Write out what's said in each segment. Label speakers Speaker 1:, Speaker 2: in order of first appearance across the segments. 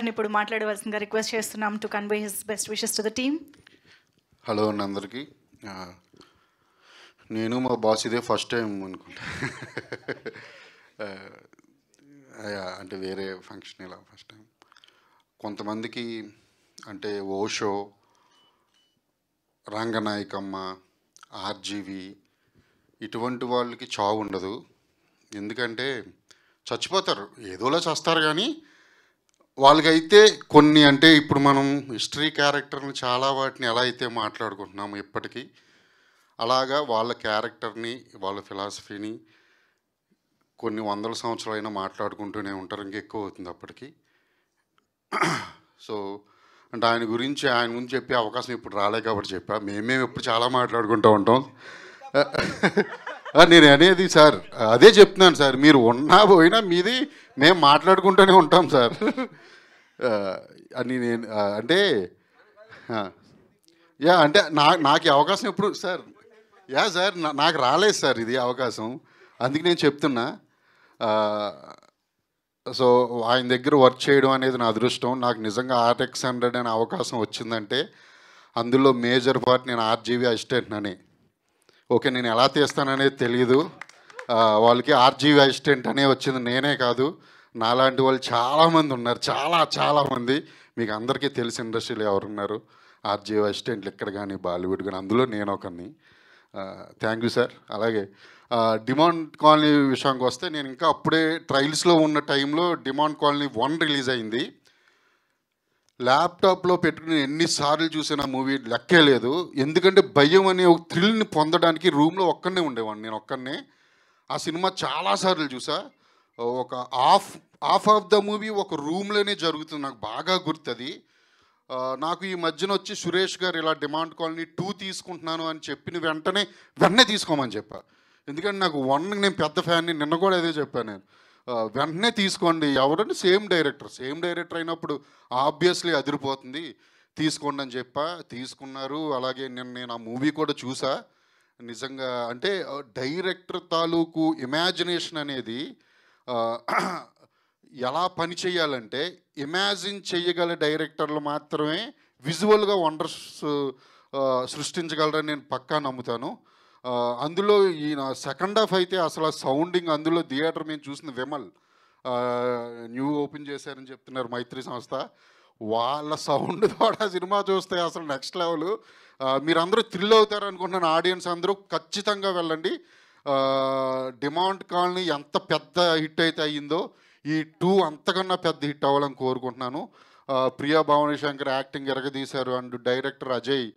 Speaker 1: గారిని ఇప్పుడు మాట్లాడవలసిందిగా రిక్వెస్ట్ చేస్తున్నాం to convey his best wishes to the team.
Speaker 2: Hello అండి అందరికీ. నేను మా బాస్ ఇదే ఫస్ట్ టైం అనుకుంటా. అంటే వేరే ఫంక్షన్ ఇలా ఫస్ట్ టైం. కొంతమందికి అంటే ఓషో, రంగనాయకమ్మ, ఆర్జీవి ఇటువంటి వాళ్ళకి చావు ఉండదు. ఎందుకంటే చచ్చిపోతారు, ఏదోలా చేస్తారు. కానీ వాళ్ళకైతే కొన్ని అంటే ఇప్పుడు మనం హిస్టరీ క్యారెక్టర్ని చాలా వాటిని ఎలా అయితే మాట్లాడుకుంటున్నాము ఇప్పటికీ, అలాగా వాళ్ళ క్యారెక్టర్ని వాళ్ళ ఫిలాసఫీని కొన్ని వందల సంవత్సరాలైనా మాట్లాడుకుంటూనే ఉంటారు. ఇంకెక్కువ అవుతుంది అప్పటికి. సో అంటే ఆయన గురించి చెప్పే అవకాశం ఇప్పుడు రాలే కాబట్టి చెప్పా. మేమేమి ఎప్పుడు చాలా మాట్లాడుకుంటూ ఉంటాం. నేను అనేది సార్ అదే చెప్తున్నాను సార్, మీరు ఉన్నా పోయినా మీది మేము మాట్లాడుకుంటూనే ఉంటాం సార్ అని నేను అంటే అంటే నాకు ఈ అవకాశం ఎప్పుడు సార్ సార్ నాకు రాలేదు సార్ ఇది అవకాశం, అందుకే నేను చెప్తున్నా. సో ఆయన దగ్గర వర్క్ చేయడం అనేది నా అదృష్టం. నాకు నిజంగా RX100 అనే అవకాశం వచ్చిందంటే అందులో మేజర్ పార్ట్ నేను ఆర్జీవి అసిస్టెంట్ అని. ఓకే, నేను ఎలా తీస్తాననేది తెలియదు. వాళ్ళకి ఆర్జీవి అసిస్టెంట్ అనే వచ్చింది. నేనే కాదు, నాలాంటి వాళ్ళు చాలామంది ఉన్నారు, చాలామంది. మీకు అందరికీ తెలిసి ఇండస్ట్రీలో ఎవరున్నారు ఆర్జీవి అసిస్టెంట్లు ఇక్కడ కానీ బాలీవుడ్ కానీ, అందులో నేను ఒకరిని. Thank you sir. అలాగే డిమాండ్ కాలనీ విషయానికి వస్తే, నేను ఇంకా అప్పుడే ట్రయల్స్లో ఉన్న టైంలో డిమాండ్ కాలనీ 1 రిలీజ్ అయింది. ల్యాప్టాప్లో పెట్టుకుని ఎన్నిసార్లు చూసిన మూవీ లెక్కే లేదు. ఎందుకంటే భయం అనే ఒక థ్రిల్ని పొందడానికి రూమ్లో ఒక్కనే ఉండేవాడిని, నేను ఒక్కనే. ఆ సినిమా చాలాసార్లు చూసా. ఒక హాఫ్ ఆఫ్ ద మూవీ ఒక రూమ్లోనే జరుగుతుంది, నాకు బాగా గుర్తుంది. నాకు ఈ మధ్యన వచ్చి సురేష్ గారు ఇలా డిమాండ్ కాలనీ 2 తీసుకుంటున్నాను అని చెప్పిన వెంటనే తీసుకోమని చెప్పా. ఎందుకంటే నాకు 1 నేను పెద్ద ఫ్యాన్ని, నిన్న కూడా అదే చెప్పాను నేను. వెంటనే తీసుకోండి, ఎవరంటే సేమ్ డైరెక్టర్ అయినప్పుడు ఆబ్వియస్లీ అదిరిపోతుంది, తీసుకోండి అని చెప్పా. తీసుకున్నారు. అలాగే నేను ఆ మూవీ కూడా చూసా. నిజంగా అంటే డైరెక్టర్ తాలూకు ఇమాజినేషన్ అనేది ఎలా పని చేయాలంటే, ఇమాజిన్ చేయగల డైరెక్టర్లు మాత్రమే విజువల్గా వండర్స్ సృష్టించగలరని నేను పక్కా నమ్ముతాను. అందులో ఈ సెకండ్ హాఫ్ అయితే అసలు ఆ సౌండింగ్, అందులో థియేటర్ మేము చూసిన విమల్ న్యూ ఓపెన్ చేశారని చెప్తున్నారు, మైత్రి సంస్థ. వాళ్ళ సౌండ్ ద్వారా సినిమా చూస్తే అసలు నెక్స్ట్ లెవెల్. మీరందరూ థ్రిల్ అవుతారు అనుకుంటున్నాను. ఆడియన్స్ అందరూ ఖచ్చితంగా వెళ్ళండి. డిమాండ్ కాలనీ ఎంత పెద్ద హిట్ అయితే అయ్యిందో, ఈ 2 అంతకన్నా పెద్ద హిట్ అవ్వాలని కోరుకుంటున్నాను. ప్రియా భవానీ శంకర్ యాక్టింగ్ ఎరగదీశారు. అండ్ డైరెక్టర్ అజయ్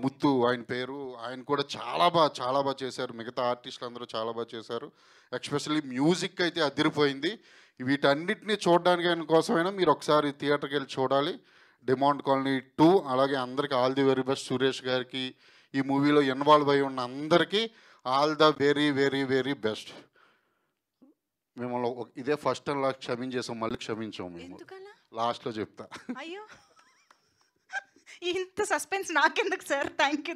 Speaker 2: ముత్తు ఆయన పేరు, ఆయన కూడా చాలా బాగా చేశారు. మిగతా ఆర్టిస్టులు అందరూ చాలా బాగా చేశారు. ఎస్పెషల్లీ మ్యూజిక్ అయితే అదిరిపోయింది. వీటన్నిటిని చూడడానికి కోసమైనా మీరు ఒకసారి థియేటర్కి వెళ్ళి చూడాలి, డిమాండ్ కాలనీ 2. అలాగే అందరికీ all the very best. Suresh గారికి, ఈ మూవీలో ఇన్వాల్వ్ అయి ఉన్న అందరికీ all the very very very best. మిమ్మల్ని ఇదే ఫస్ట్ టైం లాస్ట్ క్షమించేసాం, మళ్ళీ క్షమించాం మేము. లాస్ట్లో చెప్తా.
Speaker 1: అయ్యో, ఇంత సస్పెన్స్ నాకెందుకు సార్? Thank you.